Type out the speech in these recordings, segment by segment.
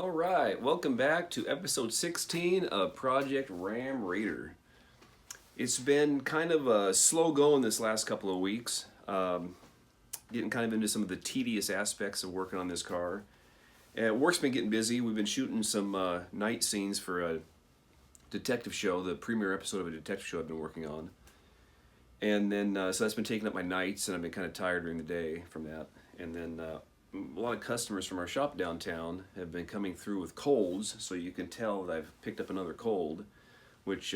All right, welcome back to episode 16 of Project Ram Raider. It's been kind of slow going this last couple of weeks, getting kind of into some of the tedious aspects of working on this car. Work's been getting busy. We've been shooting some night scenes for a detective show, the premiere episode of a detective show I've been working on. And then, so that's been taking up my nights, and I've been kind of tired during the day from that. And then a lot of customers from our shop downtown have been coming through with colds, so you can tell that I've picked up another cold, which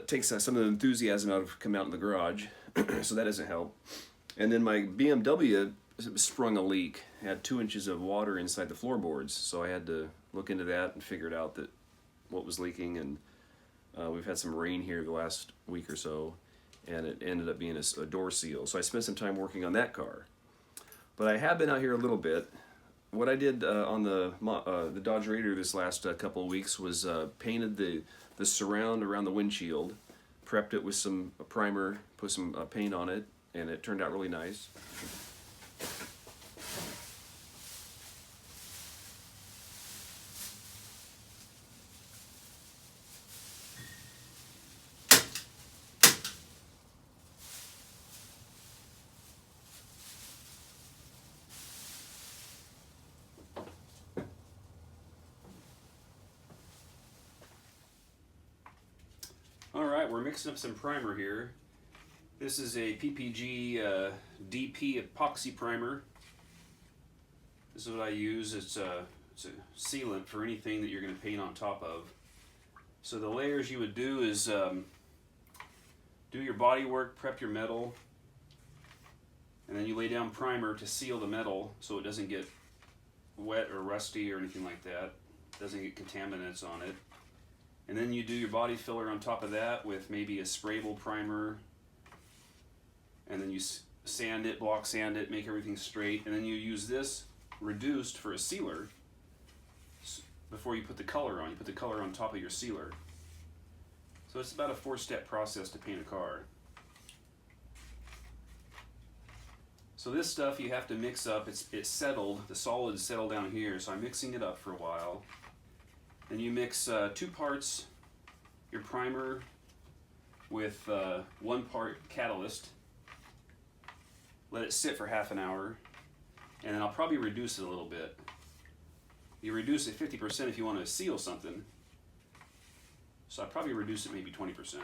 takes some of the enthusiasm out of coming out in the garage, so that doesn't help. And then my BMW sprung a leak. It had 2 inches of water inside the floorboards, so I had to look into that and figured out that what was leaking. And we've had some rain here the last week or so, and it ended up being a door seal. So I spent some time working on that car. But I have been out here a little bit. What I did on the Dodge Raider this last couple of weeks was painted the surround around the windshield, prepped it with some primer, put some paint on it, and it turned out really nice. Alright, we're mixing up some primer here. This is a PPG DP epoxy primer. This is what I use. It's a sealant for anything that you're going to paint on top of. So the layers you would do is do your body work, prep your metal, and then you lay down primer to seal the metal so it doesn't get wet or rusty or anything like that. It doesn't get contaminants on it. And then you do your body filler on top of that with maybe a sprayable primer, and then you sand it, block sand it, make everything straight, and then you use this reduced for a sealer before you put the color on. You put the color on top of your sealer. So it's about a 4-step process to paint a car. So this stuff you have to mix up. It's settled, the solids settle down here, so I'm mixing it up for a while. Then you mix 2 parts your primer with 1 part catalyst. Let it sit for half an hour, and then I'll probably reduce it a little bit. You reduce it 50% if you want to seal something. So I'll probably reduce it maybe 20%.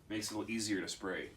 Makes it a little easier to spray.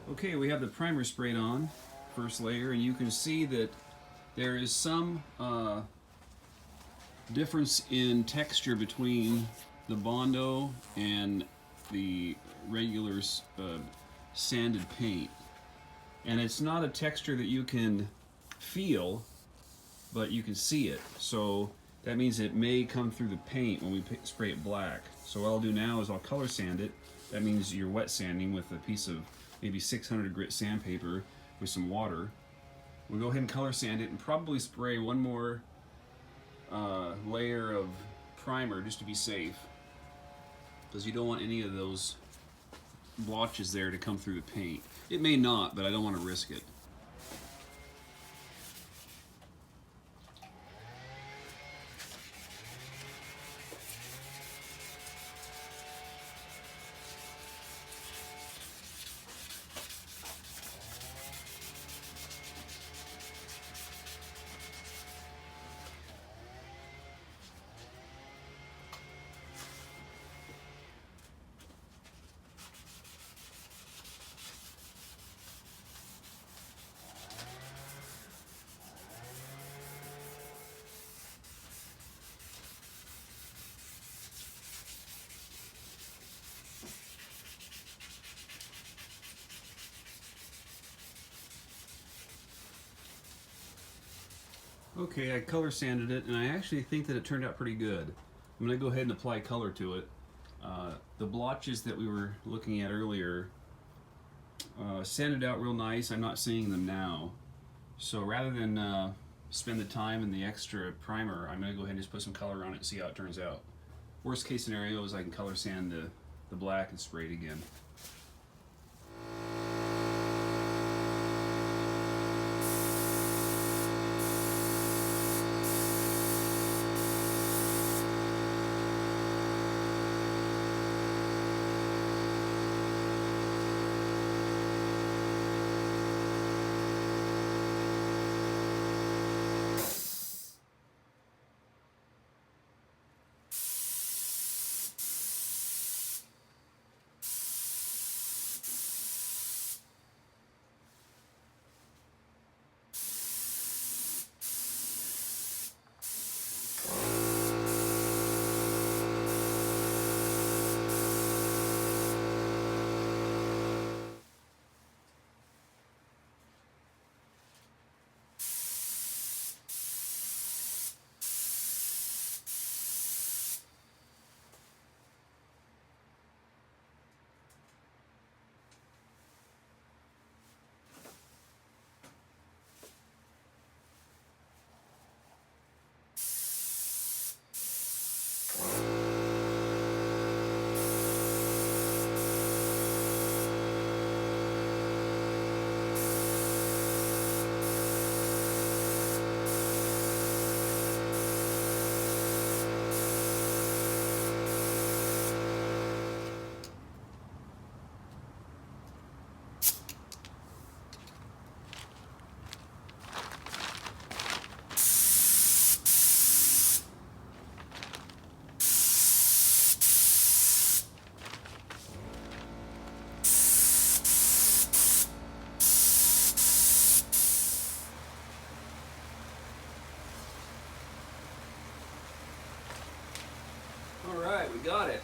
Okay, we have the primer sprayed on, first layer, and you can see that there is some difference in texture between the Bondo and the regular sanded paint. And it's not a texture that you can feel, but you can see it. So that means it may come through the paint when we spray it black. So what I'll do now is I'll color sand it. That means you're wet sanding with a piece of maybe 600 grit sandpaper with some water. We'll go ahead and color sand it and probably spray one more layer of primer just to be safe, because you don't want any of those blotches there to come through the paint. It may not, but I don't want to risk it. Okay, I color sanded it, and I actually think that it turned out pretty good. I'm going to go ahead and apply color to it. The blotches that we were looking at earlier sanded out real nice. I'm not seeing them now. So rather than spend the time and the extra primer, I'm going to go ahead and just put some color on it and see how it turns out. Worst case scenario is I can color sand the black and spray it again. Alright, we got it.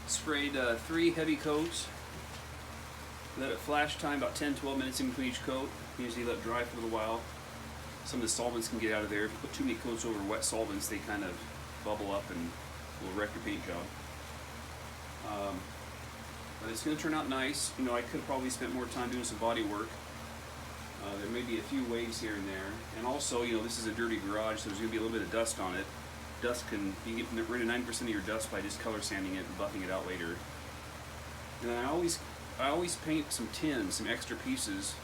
Sprayed 3 heavy coats. Let it flash time about 10-12 minutes in between each coat. Usually let it dry for a little while. Some of the solvents can get out of there. If you put too many coats over wet solvents, they kind of bubble up and will wreck your paint job. But it's going to turn out nice. You know, I could have probably spent more time doing some body work. There may be a few waves here and there. And also, you know, this is a dirty garage, so there's going to be a little bit of dust on it. Dust can, you can get rid of 90% of your dust by just color sanding it and buffing it out later. And I always paint some tins, some extra pieces.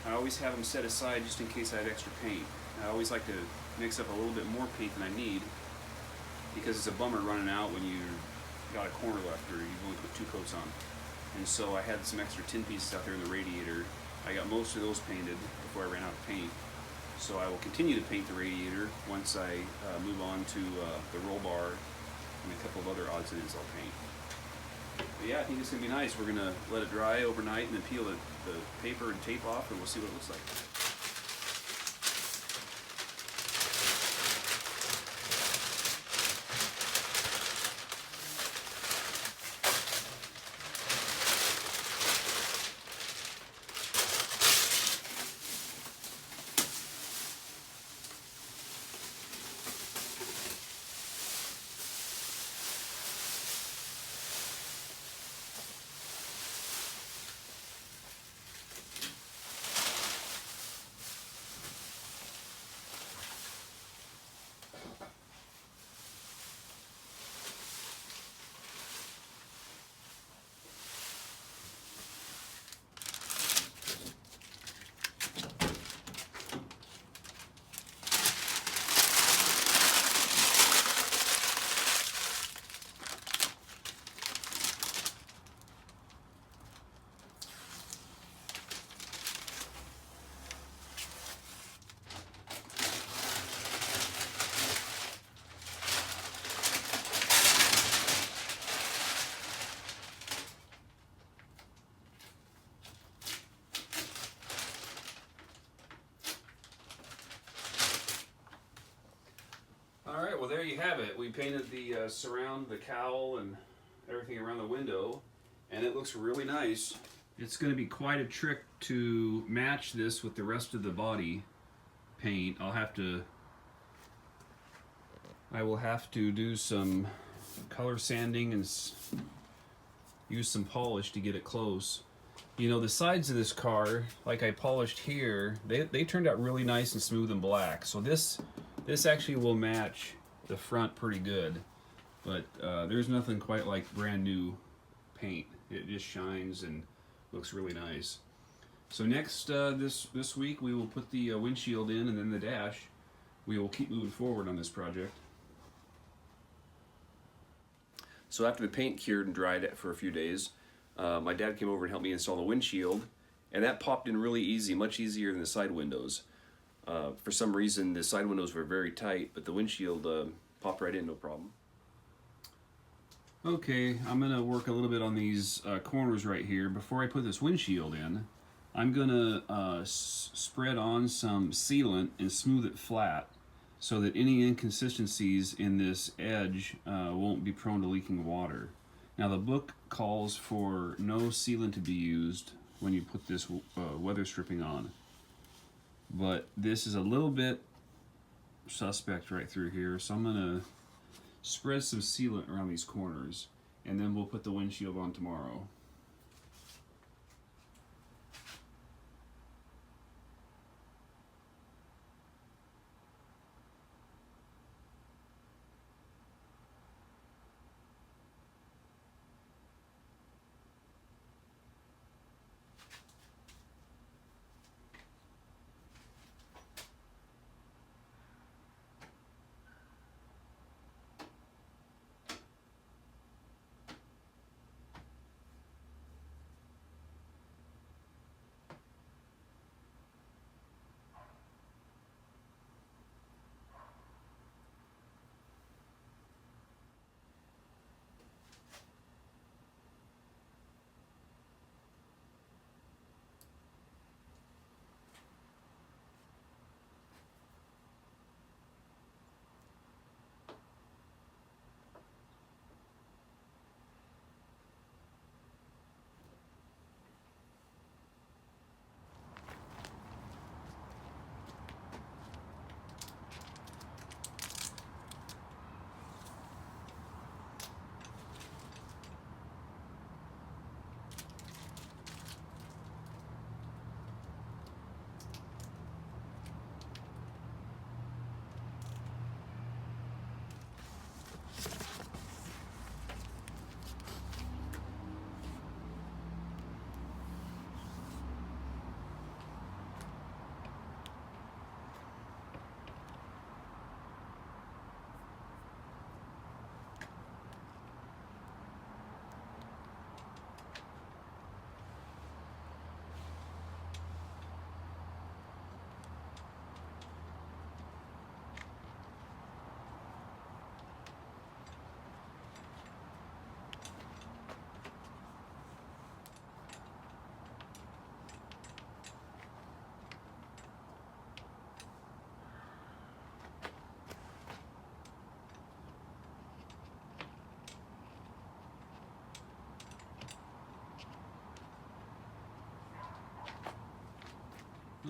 I always have them set aside just in case I have extra paint. I always like to mix up a little bit more paint than I need, because it's a bummer running out when you got a corner left or you've only put 2 coats on. And so I had some extra tin pieces out there in the radiator. I got most of those painted before I ran out of paint. So I will continue to paint the radiator once I move on to the roll bar and a couple of other odds and ends I'll paint. But yeah, I think it's going to be nice. We're going to let it dry overnight and then peel the paper and tape off, and we'll see what it looks like. well there you have it. We painted the surround, the cowl, and everything around the window, and it looks really nice. It's going to be quite a trick to match this with the rest of the body paint. I will have to do some color sanding and use some polish to get it close. You know, the sides of this car, like I polished here, they turned out really nice and smooth and black. So this actually will match the front pretty good. But there's nothing quite like brand new paint. It just shines and looks really nice. So next this week we will put the windshield in, and then the dash. We will keep moving forward on this project. So after the paint cured and dried for a few days, my dad came over and helped me install the windshield, and that popped in really easy, much easier than the side windows. For some reason the side windows were very tight, but the windshield popped right in, no problem. Okay, I'm going to work a little bit on these corners right here. Before I put this windshield in, I'm going to spread on some sealant and smooth it flat so that any inconsistencies in this edge won't be prone to leaking water. Now the book calls for no sealant to be used when you put this weather stripping on. But this is a little bit suspect right through here, so I'm going to spread some sealant around these corners, and then we'll put the windshield on tomorrow.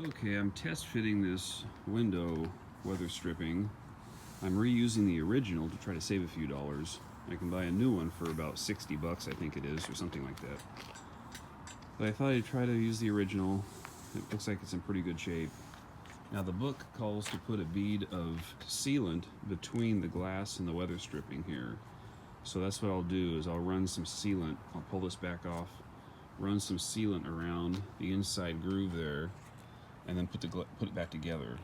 Okay, I'm test fitting this window weather stripping. I'm reusing the original to try to save a few dollars. I can buy a new one for about 60 bucks, I think it is, or something like that. But I thought I'd try to use the original. It looks like it's in pretty good shape. Now the book calls to put a bead of sealant between the glass and the weather stripping here. So that's what I'll do, is I'll run some sealant. I'll pull this back off, run some sealant around the inside groove there, and then put it back together.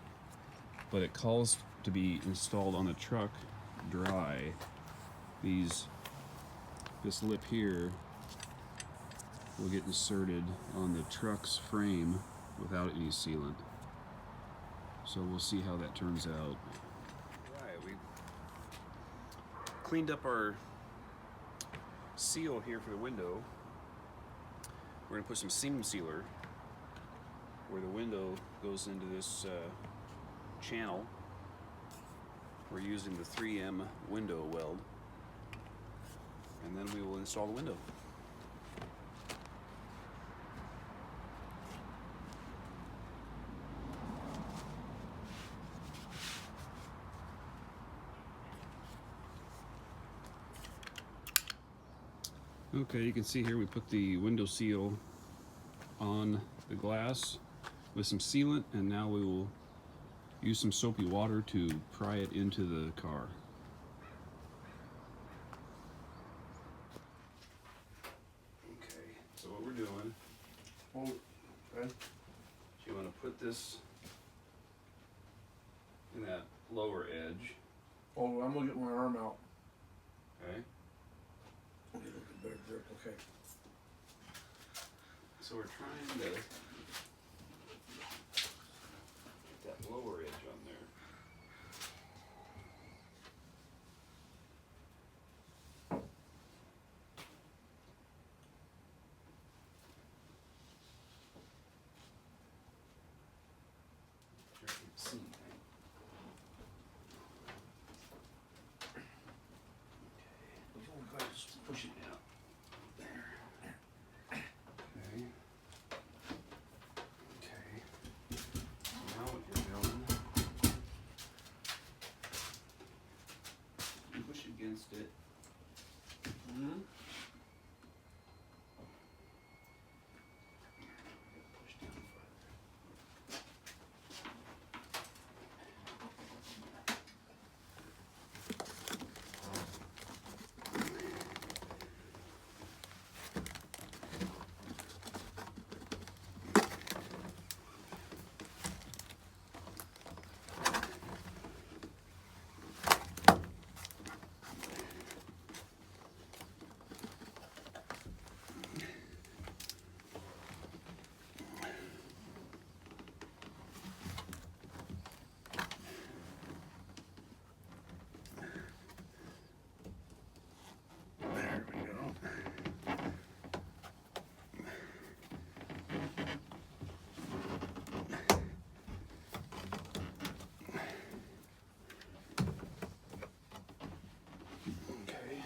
But it calls to be installed on the truck dry. This lip here will get inserted on the truck's frame without any sealant. So we'll see how that turns out. Right, we cleaned up our seal here for the window. We're gonna put some seam sealer where the window goes into this channel. We're using the 3M window weld, and then we will install the window. Okay, you can see here we put the window seal on the glass with some sealant, and now we will use some soapy water to pry it into the car. Okay, so what we're doing, you want to put this in that lower edge. Oh, I'm gonna get my arm out. Okay. Get a little bit better grip, okay. So we're trying to get that lower edge on there. Sure I can see anything. Okay, just push it down. There. Okay. Okay. So now what you're doing, you push against it. Mm-hmm. Push down further. There we go. Okay.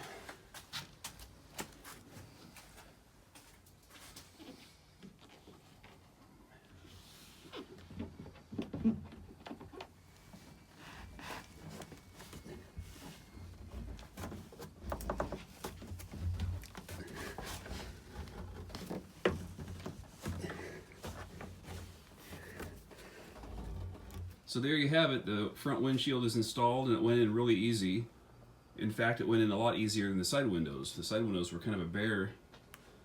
So there you have it. The front windshield is installed, and it went in really easy. In fact, it went in a lot easier than the side windows. The side windows were kind of a bear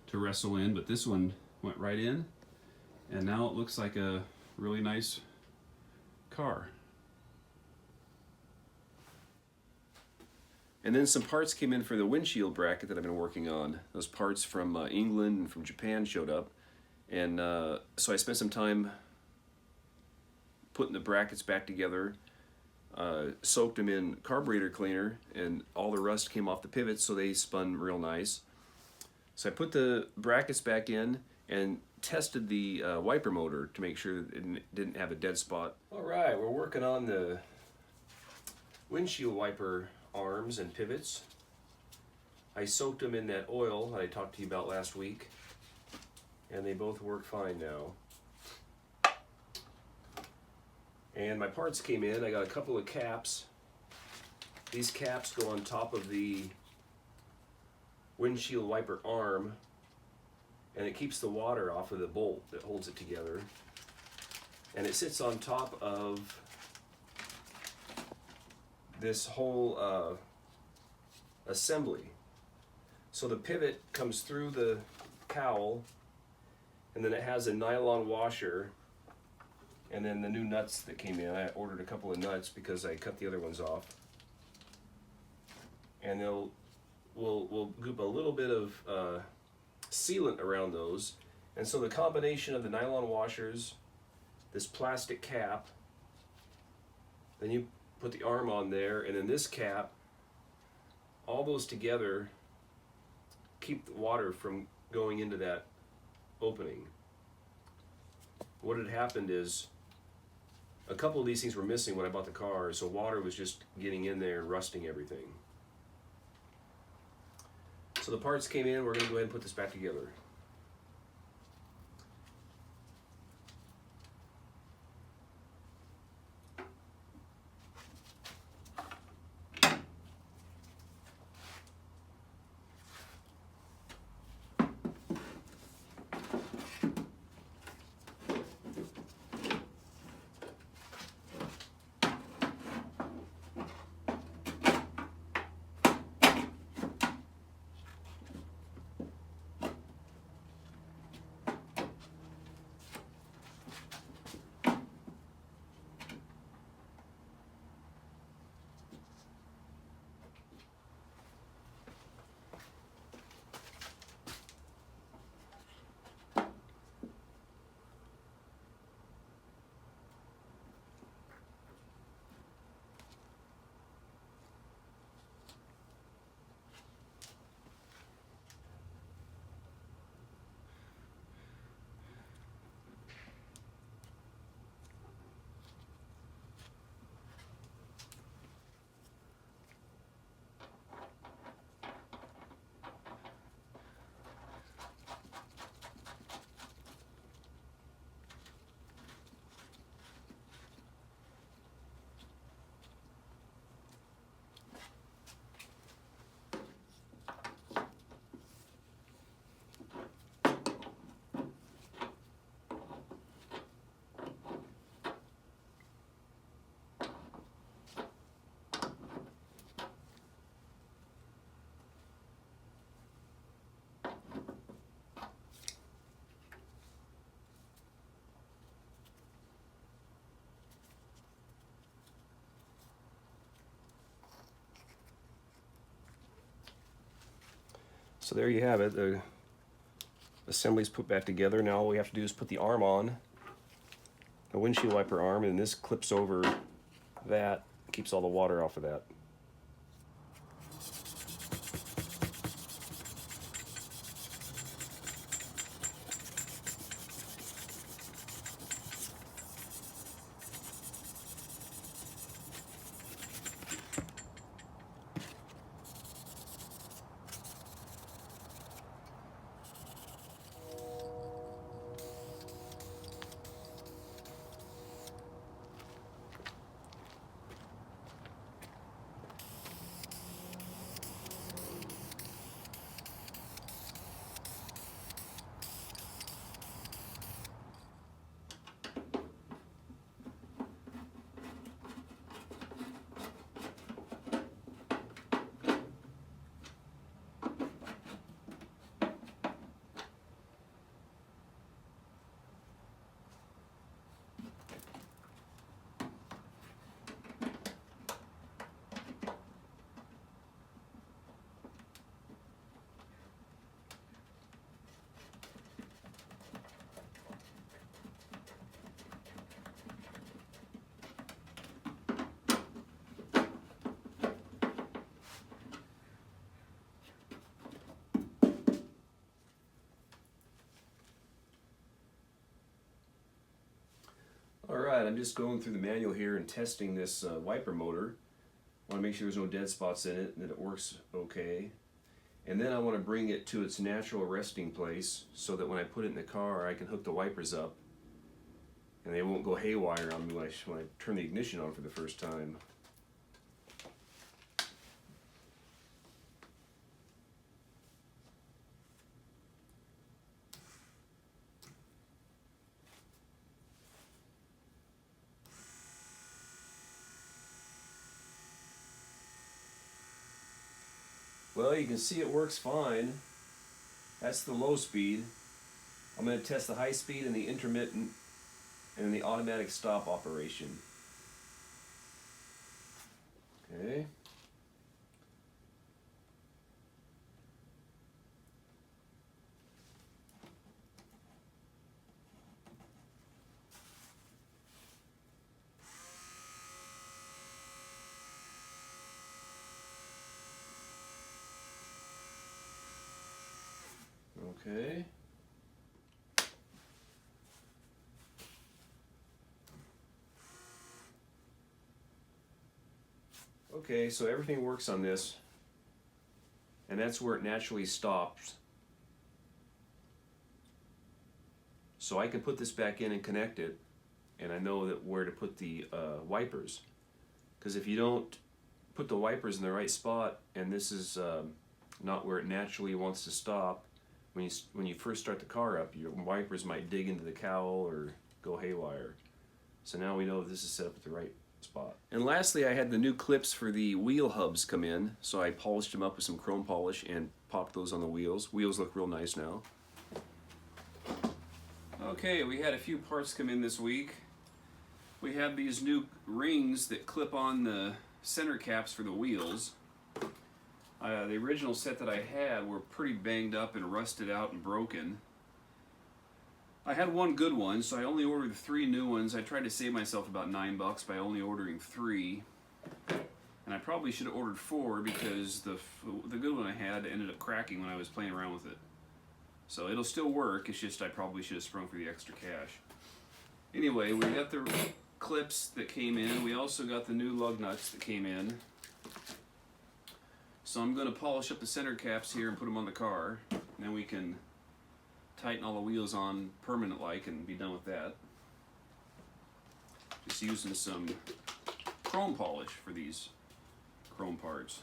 to wrestle in, but this one went right in, and now it looks like a really nice car. And then some parts came in for the windshield bracket that I've been working on. Those parts from England and from Japan showed up, and so I spent some time putting the brackets back together, soaked them in carburetor cleaner, and all the rust came off the pivots, so they spun real nice. So I put the brackets back in and tested the wiper motor to make sure that it didn't have a dead spot. All right, we're working on the windshield wiper arms and pivots. I soaked them in that oil that I talked to you about last week, and they both work fine now. And my parts came in. I got a couple of caps. These caps go on top of the windshield wiper arm, and it keeps the water off of the bolt that holds it together. And it sits on top of this whole assembly. So the pivot comes through the cowl, and then it has a nylon washer, and then the new nuts that came in. I ordered a couple of nuts because I cut the other ones off. And we'll goop a little bit of sealant around those. And so the combination of the nylon washers, this plastic cap, then you put the arm on there, and then this cap, all those together keep the water from going into that opening. What had happened is a couple of these things were missing when I bought the car, so water was just getting in there and rusting everything. So the parts came in, we're going to go ahead and put this back together. So there you have it. The assembly's put back together. Now all we have to do is put the arm on, the windshield wiper arm, and this clips over that, keeps all the water off of that. Alright, I'm just going through the manual here and testing this wiper motor. I want to make sure there's no dead spots in it and that it works okay. And then I want to bring it to its natural resting place so that when I put it in the car I can hook the wipers up and they won't go haywire on me when I turn the ignition on for the first time. Well, you can see it works fine. That's the low speed. I'm going to test the high speed and the intermittent and the automatic stop operation. Okay. Okay. Okay, so everything works on this, and that's where it naturally stops. So I can put this back in and connect it, and I know that where to put the wipers. Because if you don't put the wipers in the right spot, and this is not where it naturally wants to stop, when you first start the car up, your wipers might dig into the cowl or go haywire. So now we know this is set up at the right spot. And lastly, I had the new clips for the wheel hubs come in, so I polished them up with some chrome polish and popped those on the wheels. Wheels look real nice now. Okay, we had a few parts come in this week. We have these new rings that clip on the center caps for the wheels. The original set that I had were pretty banged up and rusted out and broken. I had one good one, so I only ordered 3 new ones. I tried to save myself about $9 by only ordering 3. And I probably should have ordered 4 because the good one I had ended up cracking when I was playing around with it. So it'll still work, it's just I probably should have sprung for the extra cash. Anyway, we got the clips that came in. We also got the new lug nuts that came in. So I'm going to polish up the center caps here and put them on the car. And then we can tighten all the wheels on permanent-like and be done with that. Just using some chrome polish for these chrome parts.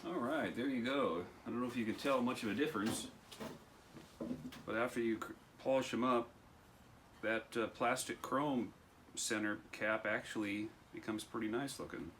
Alright, there you go. I don't know if you can tell much of a difference, but after you polish them up, that plastic chrome center cap actually becomes pretty nice looking.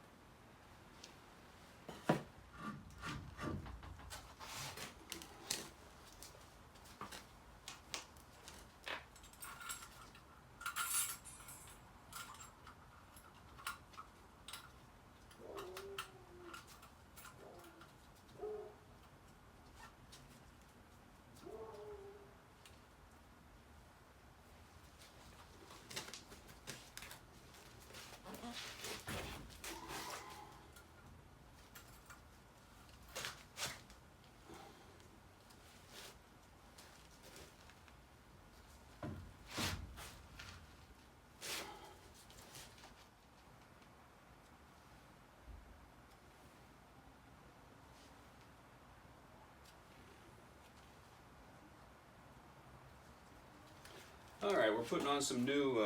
Alright, we're putting on some new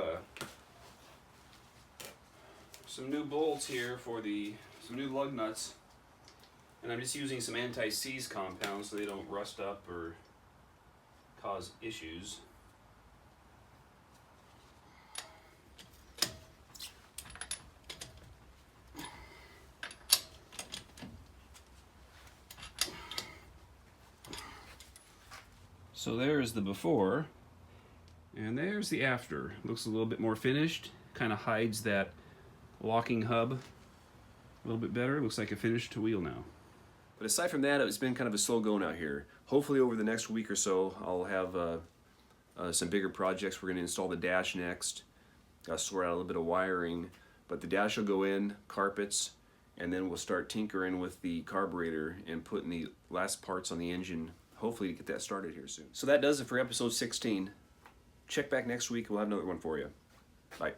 bolts here for some new lug nuts, and I'm just using some anti-seize compound so they don't rust up or cause issues. So there's the before. And there's the after. Looks a little bit more finished. Kind of hides that locking hub a little bit better. Looks like a finished wheel now. But aside from that, it's been kind of a slow going out here. Hopefully over the next week or so, I'll have some bigger projects. We're going to install the dash next. Got to sort out a little bit of wiring. But the dash will go in, carpets, and then we'll start tinkering with the carburetor and putting the last parts on the engine, hopefully to get that started here soon. So that does it for episode 16. Check back next week. We'll have another one for you. Bye.